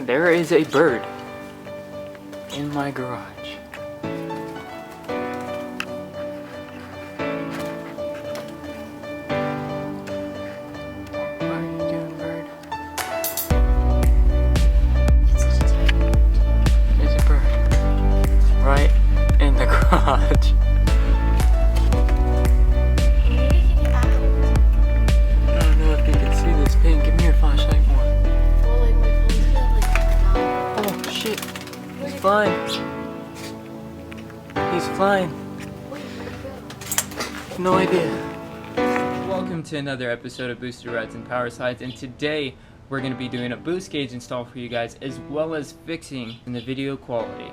there is a bird in my garage. What are you doing, bird? There's a bird right in the garage. I don't know if you can see this pink. Give me your flashlight more. Oh shit. He's flying. He's flying. No idea. Welcome to another episode of Boosted Rides and Power Slides, and today we're going to be doing a boost gauge install for you guys, as well as fixing the video quality.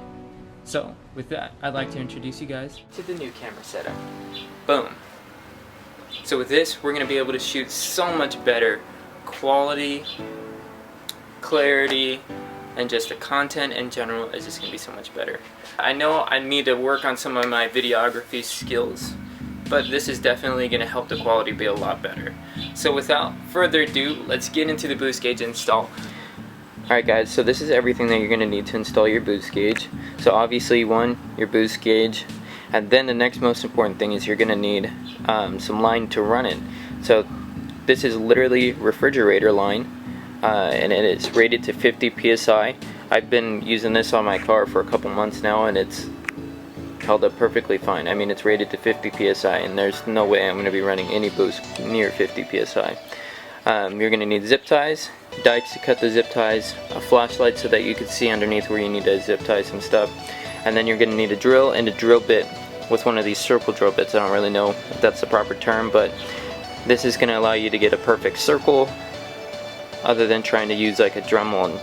So, with that, I'd like to introduce you guys to the new camera setup. Boom. So with this, we're going to be able to shoot so much better quality, clarity, and just the content in general is just going to be so much better. I know I need to work on some of my videography skills, but this is definitely going to help the quality be a lot better. So without further ado, let's get into the boost gauge install. Alright guys, so this is everything that you're going to need to install your boost gauge. So obviously your boost gauge, and then the next most important thing is you're going to need some line to run it. So this is literally refrigerator line. And it is rated to 50 psi. I've been using this on my car for a couple months now, and it's held up perfectly fine. I mean, it's rated to 50 psi, and there's no way I'm going to be running any boost near 50 psi. You're going to need zip ties, dikes to cut the zip ties, a flashlight so that you can see underneath where you need to zip tie some stuff, and then you're going to need a drill and a drill bit with one of these circle drill bits. I don't really know if that's the proper term, but this is going to allow you to get a perfect circle, other than trying to use like a Dremel and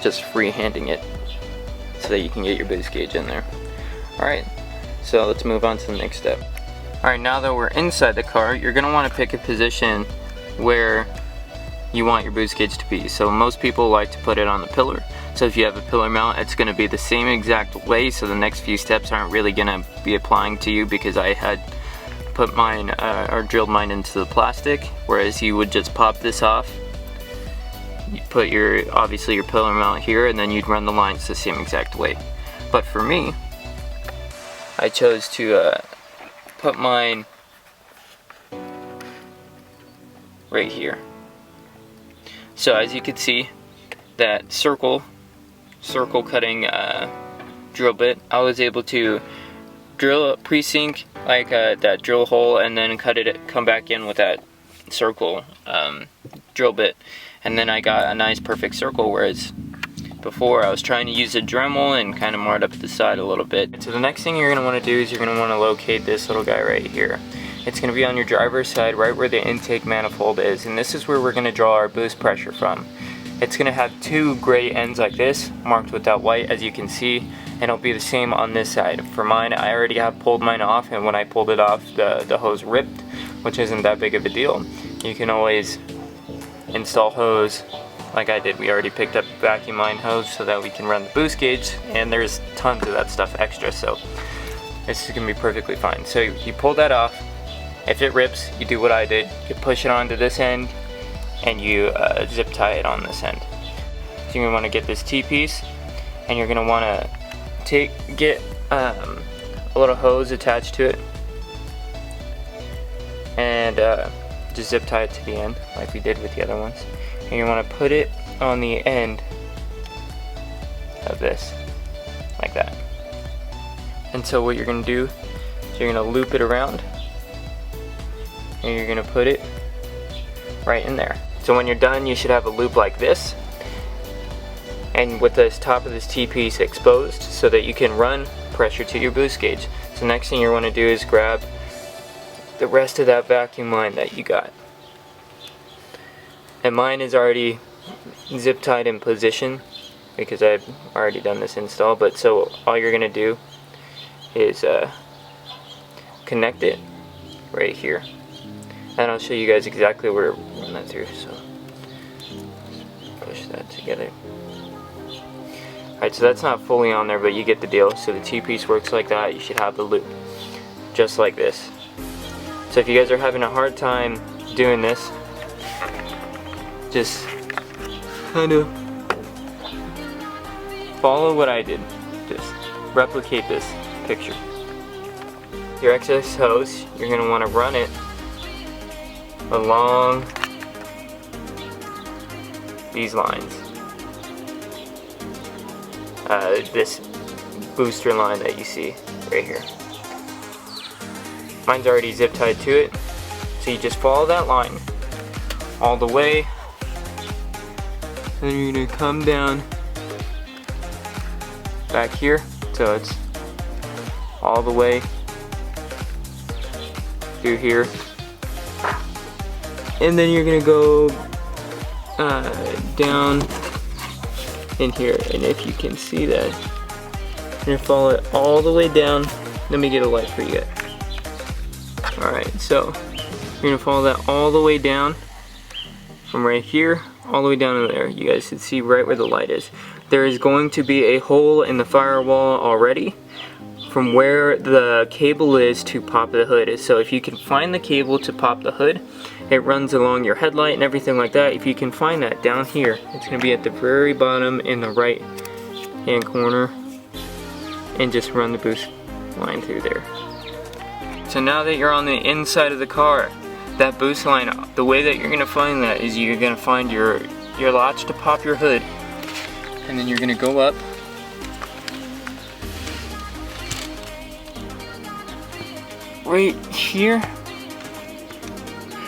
just free-handing it so that you can get your boost gauge in there. Alright, so let's move on to the next step. Alright, now that we're inside the car, you're going to want to pick a position where you want your boost gauge to be. So most people like to put it on the pillar. So if you have a pillar mount, it's going to be the same exact way, so the next few steps aren't really going to be applying to you, because I had put mine, or drilled mine into the plastic, whereas you would just pop this off. You put obviously your pillar mount here, and then you'd run the lines the same exact way. But for me, I chose to put mine right here. So as you can see, that circle cutting drill bit, I was able to drill a pre-sink like that drill hole, and then come back in with that circle drill bit. And then I got a nice perfect circle, whereas before I was trying to use a Dremel and kind of marred up the side a little bit. So the next thing you're going to want to do is you're going to want to locate this little guy right here. It's going to be on your driver's side, right where the intake manifold is, and this is where we're going to draw our boost pressure from. It's going to have two gray ends like this, marked with that white, as you can see, and it'll be the same on this side. For mine, I already have pulled mine off, and when I pulled it off, the hose ripped, which isn't that big of a deal. You can always install hose like I did. We already picked up a vacuum line hose so that we can run the boost gauge, and there's tons of that stuff extra, so this is going to be perfectly fine. So you pull that off. If it rips, you do what I did. You push it onto this end, and you zip tie it on this end. So you're going to want to get this T-piece, and you're going to want to get a little hose attached to it, and just zip tie it to the end like we did with the other ones. And you want to put it on the end of this, like that. And so what you're going to do is you're going to loop it around, and you're going to put it right in there. So when you're done, you should have a loop like this, and with the top of this T-piece exposed so that you can run pressure to your boost gauge. So next thing you want to do is grab the rest of that vacuum line that you got. And mine is already zip tied in position because I've already done this install, but so all you're going to do is connect it right here. And I'll show you guys exactly where to run that through. So push that together. Alright, so that's not fully on there, but you get the deal. So the T-piece works like that. You should have the loop just like this. So if you guys are having a hard time doing this, just kind of follow what I did. Just replicate this picture. Your excess hose, you're going to want to run it along these lines. This booster line that you see right here. Mine's already zip tied to it, so you just follow that line all the way, and then you're going to come down back here, so it's all the way through here, and then you're going to go down in here, and if you can see that, you're going to follow it all the way down. Let me get a light for you guys. Alright, so you're going to follow that all the way down from right here all the way down to there. You guys can see right where the light is. There is going to be a hole in the firewall already from where the cable is to pop the hood. So if you can find the cable to pop the hood, it runs along your headlight and everything like that. If you can find that down here, it's going to be at the very bottom in the right hand corner, and just run the boost line through there. So now that you're on the inside of the car, that boost line, the way that you're going to find that is you're going to find your latch to pop your hood, and then you're going to go up right here.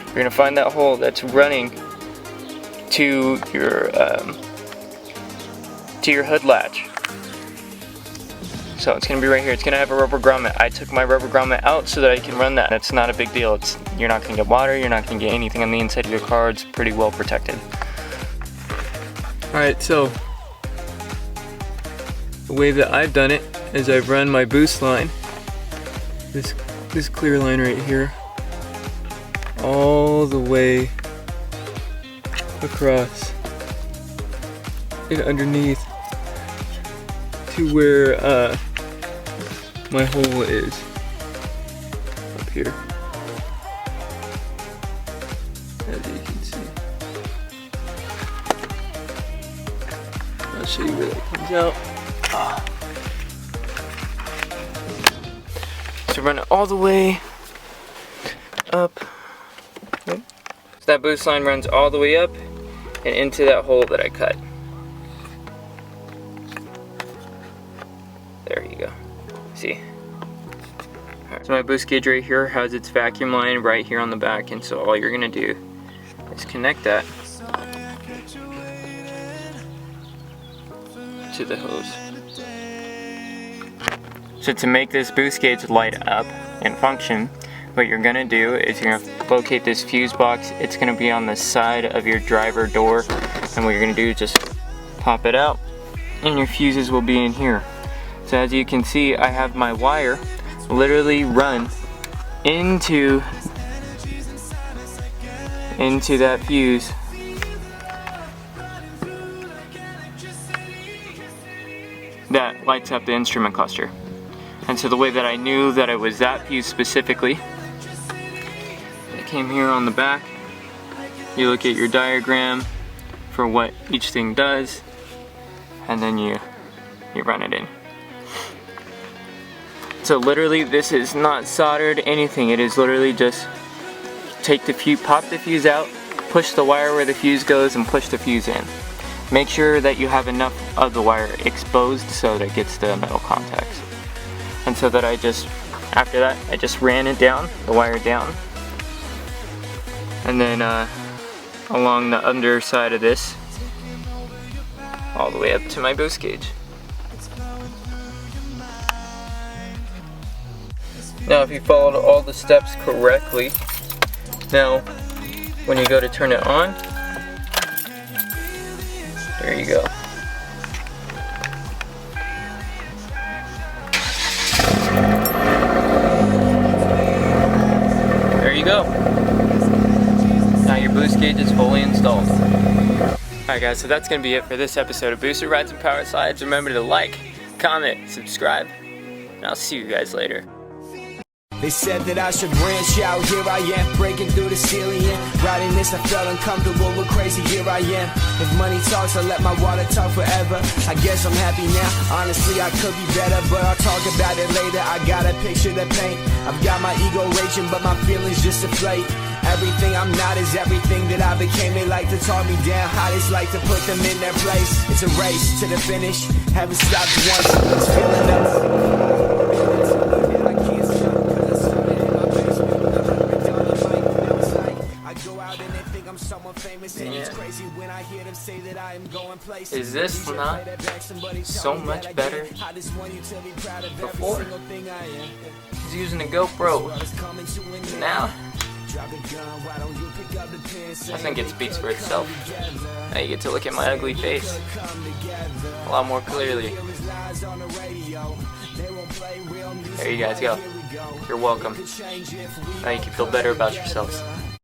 You're going to find that hole that's running to your hood latch. So it's going to be right here. It's going to have a rubber grommet. I took my rubber grommet out so that I can run that. It's not a big deal. You're not going to get water. You're not going to get anything on the inside of your car. It's pretty well protected. Alright, so the way that I've done it is I've run my boost line, this clear line right here, all the way across and underneath to where my hole is up here, as you can see. I'll show you where that comes out. So run it all the way up. So that boost line runs all the way up and into that hole that I cut. There you go. See? Right. So my boost gauge right here has its vacuum line right here on the back, and so all you're gonna do is connect that to the hose. So to make this boost gauge light up and function, what you're gonna do is you're gonna locate this fuse box. It's gonna be on the side of your driver door, and what you're gonna do is just pop it out, and your fuses will be in here. So as you can see, I have my wire literally run into that fuse. That lights up the instrument cluster. And so the way that I knew that it was that fuse specifically, I came here on the back, you look at your diagram for what each thing does, and then you run it in. So literally this is not soldered anything, it is literally just take the fuse, pop the fuse out, push the wire where the fuse goes, and push the fuse in. Make sure that you have enough of the wire exposed so that it gets the metal contacts. And so that after that, I just ran it down, the wire down, and then along the underside of this, all the way up to my boost gauge. Now if you followed all the steps correctly, now when you go to turn it on, there you go. There you go. Now your boost gauge is fully installed. Alright guys, so that's going to be it for this episode of Booster Rides and Power Slides. Remember to like, comment, subscribe, and I'll see you guys later. They said that I should branch out, here I am, breaking through the ceiling. Writing this, I felt uncomfortable, but crazy, here I am. If money talks, I let my water talk forever. I guess I'm happy now, honestly I could be better, but I'll talk about it later. I got a picture to paint, I've got my ego raging, but my feelings just deflate. Everything I'm not is everything that I became. They like to talk me down, I just like to put them in their place. It's a race to the finish, haven't stopped once, it's feeling up. Is this not so much better? Before, he's using a GoPro. Now, I think it speaks for itself. Now you get to look at my ugly face a lot more clearly. There you guys go. You're welcome. Now you can feel better about yourselves.